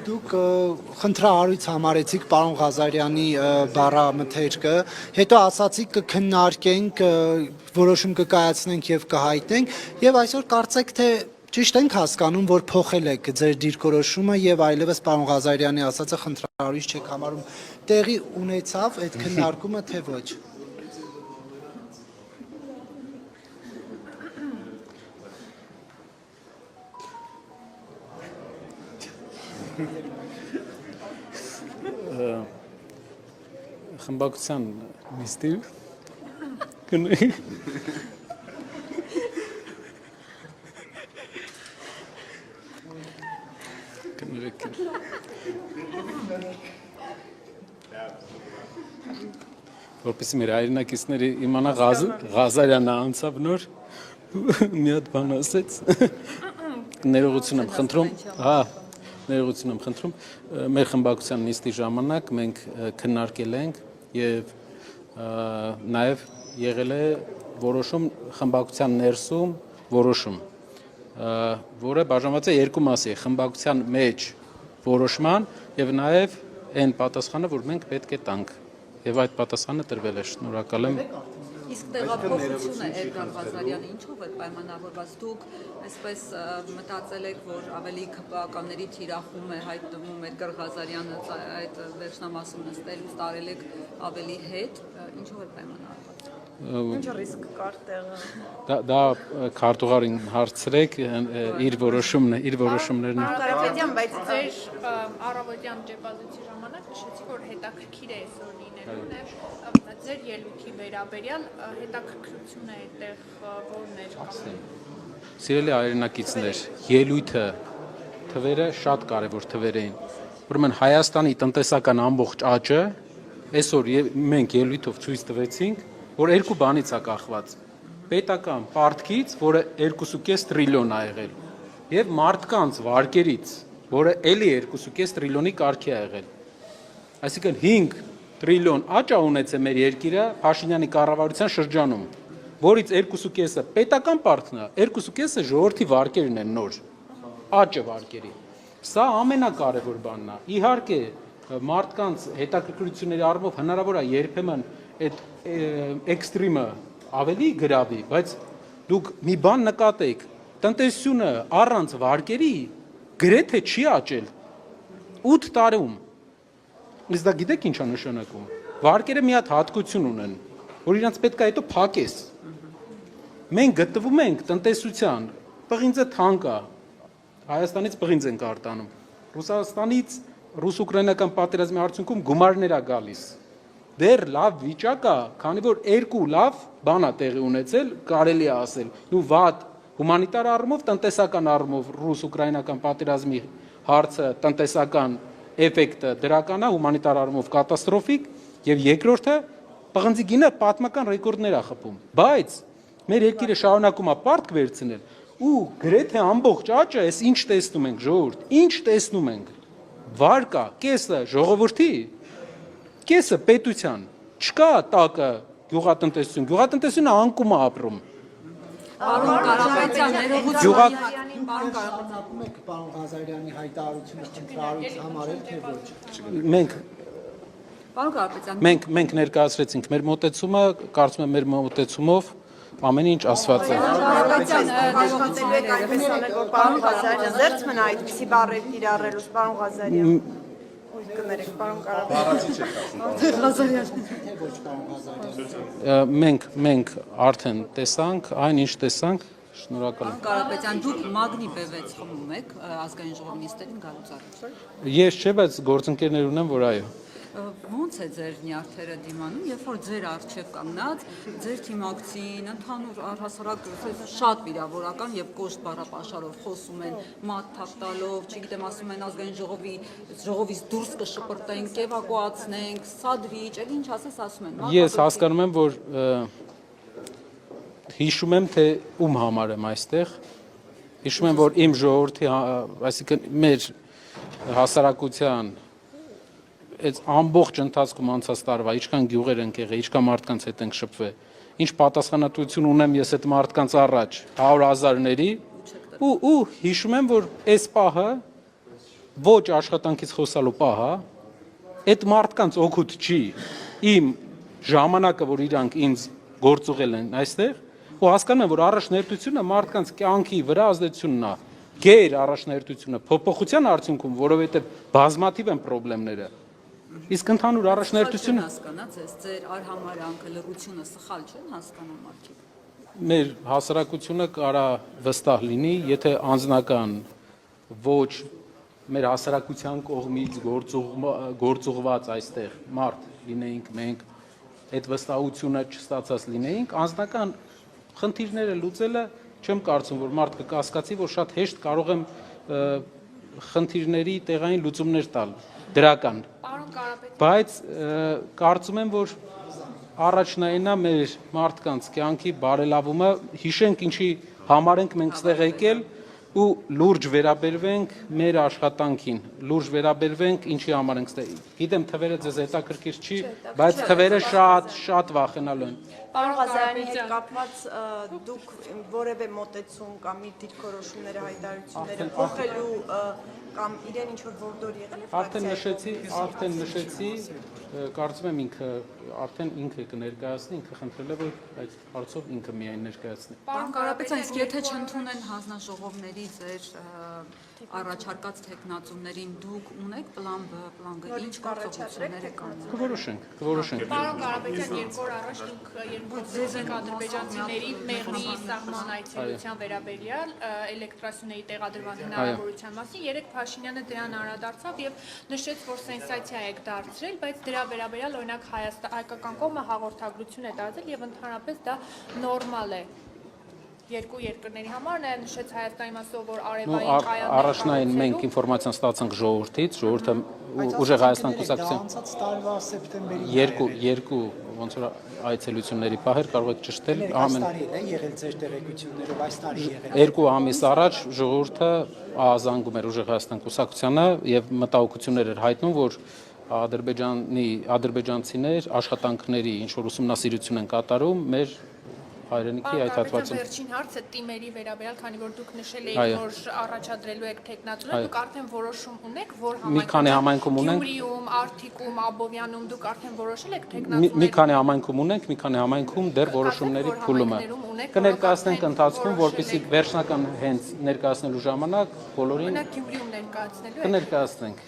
Դուք խնդրահարույց համարեցիք պարոն Ղազարյանի բառամթերքը, հետո ասացիք կքննարկենք, որոշում կկայացնենք եւ կհայտնենք, եւ այսօր կարծեք թե ճիշտ ենք հասկանում, որ փոխել եք ձեր դիրքորոշումը եւ այլևս պարոն Ղազարյանի ասածը խնդրահարույց չեք համարում, տեղի ունեցավ այդ քննարկումը թե ոչ։ Խմբակցության նիստի որպեսզի մեր հայրենակիցները իմանա Ղազարյանը անցավ նոր մի հատ բան ասեց ներողություն եմ խնդրում ներողություն եմ խնդրում մեր խմբակցության նիստի ժամանակ մենք քննարկել ենք եւ նաեւ եղել է որոշում խմբակցության ներսում որոշում որը բաժանված է երկու մասի խմբակցության մեջ որոշման եւ նաեւ այն պատասխանը որ մենք պետք է տանք եւ այդ պատասխանը տրվել է շնորհակալ եմ Իսկ տեղափոխությունը Էդգար Ղազարյանը ինչով է պայմանավորված դուք այսպես մտածել եք որ ավելի քպականների թիրախում է հայտնվում Էդգար Ղազարյանը այդ վերջնամասում նստելուց տարել եք ավելի հետ ինչով է պայմանավորված Ինչ ռիսկ կար տեղը դա քարտուղարին հարցրեք իր որոշումներն Կարապետյան բայց ձեր առավոտյան ճեպազեցի ժամանակ նշեցիք որ հետաքրքիր է այսօր լինելու նաև ձեր ելույթի վերաբերյալ հետաքրքրությունը այդտեղ որն էր Սիրելի հայրենակիցներ ելույթը թվերը շատ կարևոր թվեր էին ուրեմն Հայաստանի տնտեսական ամբողջ աճը այսօր մենք ելույթով ցույց տվեցինք որ երկու բանից է կախված պետական պարտքից որը 2.5 տրիլիոն է եղել եւ մարդկանց վարկերից որը էլի 2.5 տրիլիոնի կարգի է եղել այսինքն 5 տրիլիոն աճ է ունեցել մեր երկիրը Փաշինյանի կառավարության շրջանում որից 2.5-ը պետական պարտքն է 2.5-ը ժողովրդի վարկերն են նոր աճը վարկերի սա ամենակարևոր բանն է իհարկե մարդկանց հետաքրքրությունների առումով հնարավոր է երբեմն այդ էքստրեմը ավելի գրավի, բայց դուք մի բան նկատեք, տնտեսությունը առանց վարկերի գրեթե չի աճել 8 տարում։ Իսկ դա գիտեք ինչ է նշանակում։ Վարկերը մի հատ հատկություն ունեն, որ իրանց պետք է հետո փակես։ Մենք գտնվում ենք տնտեսության, պղինձը թանկ է, Հայաստանից պղինձ ենք արտանում, Ռուսաստանից ռուս-ուկրաինական պատերազմի արդյունքում գումարներ է գալիս։ Դեռ լավ վիճակ է, քանի որ երկու լավ բան է տեղի ունեցել, կարելի է ասել։ Ու վատ հումանիտար առումով, տնտեսական առումով ռուս-ուկրաինական պատերազմի հարցը, տնտեսական էֆեկտը դրական է, հումանիտար առումով կատաստրոֆիկ, եւ երկրորդը պղնձի գինը պատմական ռեկորդներ է խփում։ Բայց մեր երկիրը շարունակում է պարտք վերցնել ու գրեթե ամբողջ աճը էս ինչ տեսնում ենք ժողովուրդ, ինչ տեսնում ենք։ Վարկա, կեսը ժողովրդի Կեսը պետության, չկա տակը գյուղատնտեսությունը անկում է ապրում։ Պարոն Կարապետյան, ներողություն Պարոն եք պարոն Ղազարյանի հայտարարությունը խնդրահարույց համարել թե ոչ։ Պարոն Կարապետյան, Մենք ներկայացրեցինք մեր մոտեցումը, կարծում եմ մեր մոտեցումով ամեն ինչ ասված է։ Պարոն Ղազարյան, զերծ մնա այդպիսի բառեր կիրառելուց, պարոն Ղազարյան։ Կներեք, պարոն Կարապետյան։ Մենք արդեն տեսանք, այն ինչ տեսանք, շնորհակալ եմ։ Պարոն Կարապետյան, դուք մագնի B6 խմում եք ազգային ժողովի նիստերին գալուց առաջ։ Ես չէ, բայց գործընկերներ ունեմ, որ այո։ Ոնց է ձեր նյարդերը դիմանում, երբ որ ձեր առջև կանգնած, ձեր թիմակցին ընդհանուր առհասարակ շատ վիրավորական եւ կոշտ բառապաշարով խոսում են, մատ թափտալով, չգիտեմ, ասում են ազգային ժողովից դուրս կշպրտենք, էվակուացնենք, սադրիչ, էլ ինչ ասես ասում են։ Ես հասկանում եմ, որ հիշում եմ, թե ում համար եմ այստեղ։ Հիշում եմ, որ իմ ժողովրդի, այսինքն մեր հասարակության Այս ամբողջ ընթացքում անցած տարվա ինչքան գյուղեր ենք եղել, ինչքան մարդկանց հետ ենք շփվել, ինչ պատասխանատվություն ունեմ ես այդ մարդկանց առաջ 100,000-ների ու հիշում եմ, որ այս պահը ոչ աշխատանքից խոսալու պահը, այդ մարդկանց օգուտ չի իմ ժամանակը, որ իրանք ինձ գործուղել են այստեղ, ու հասկանում եմ, որ առաջնահերթությունը մարդկանց կյանքի վրա ազդեցությունն է, գեր առաջնահերթությունը փոփոխության արդյունքում, որովհետև բազմաթիվ են խնդիրները։ Իսկ ընդհանուր առաջնահերթությունը հասկանաց, ես ձեր արհամարանքը, լռությունը սխալ չեն հասկանում մարդիկ։ մեր հասարակությունը կարա վստահ լինի, եթե անձնական ոչ մեր հասարակության կողմից գործուղված այստեղ մարդ լինեինք մենք, այդ վստահությունը չստացած լինեինք, անձնական խնդիրները լուծելը չեմ կարծում, որ մարդ կկասկածի, որ շատ հեշտ կարող եմ խնդիրների տեղային լուծումներ տալ, դրական։ Պարոն Կարապետյան, Բայց կարծում եմ, որ առաջնայինա մեր մարդկանց կյանքի բարելավումը, հիշենք ինչի համար ենք մենք ստեղ եկել ու լուրջ վերաբերվենք մեր աշխատանքին, լուրջ վերաբերվենք ինչի համար ենք ստեղ։ Գիտեմ թվերը ձեզ հետաքրքիր չի, բայց թվերը շատ վախենալու են։ Պարոն Ղազարյանի հետ կապված դուք որևէ մոտեցում կամ իր դիրքորոշումները, հայտարարությունները փոխելու կամ իրեն ինչ որ որդոր եղել է Արդեն նշեցի, կարծում եմ ինքը արդեն ինքը կներկայացնի, ինքը խնդրել է, որ այդ հարցով ինքը միայն ներկայացնի։ Պարոն Կարապետյան, իսկ եթե չընդունեն հանձնաժողովների ձեր առաջարկած տեխնացուներին, դուք ունեք պլան B, պլան G, ինչ գործողություններ եք անում։ Կորոշենք։ Պարոն Կարապետյան, երկու օր առաջ դուք երկու ադրբեջանցիների մեղրի սահման այցելության վերաբերյալ էլեկտրասյուների տեղադրման հնարավորության մասին երեք Փաշինյանը դրան անդրադարձավ եւ նշեց, որ սենսացիա եք դարձրել, բայց դրա վերաբերյալ օրինակ հայկական կողմը հաղորդագրություն է տարածել եւ ընդհանրապես դա նորմալ է երկու երկրների համար, նաև նշեց Հայաստանի մասով, որ արևային կայաններ Առաջնային մենք ինֆորմացիան ստացանք ժողովրդից, ժողովուրդը ուժեղ Հայաստան կուսակցության անցած տարվա սեպտեմբերի երկու ոնց որ այցելությունների պահեր կարող եք ճշտել ամեն տարի է եղել ձեր տեղեկություններով այս տարի եղել։ երկու ամիս առաջ ժողովուրդը ահազանգում էր ուժեղ Հայաստան կուսակցությանը եւ մտահոգություններ էր հայտնում, որ ադրբեջանցիներ աշխատանքների ինչ որ ուսումնասիրություն են կատարում մեր հայրենիքի այդ հատվածում։ Վերջին հարցը թիմերի վերաբերյալ, քանի որ դուք նշել եք, որ առաջադրելու եք տեխնացուներ, դուք արդեն որոշում ունեք, որ Մի քանի համայնքում ունենք։ Գյումրիում, Արթիկում, Աբովյանում դուք արդեն որոշել եք տեխնացուներ։ Մի քանի համայնքում ունենք, մի քանի համայնքում դեռ որոշումների փուլումը կներկայացնենք ընթացքում, որպեսզի վերջնական հենց ներկայացնելու ժամանակ բոլորին Գյումրիում ներկայացնելու եք։ կներկայացնենք։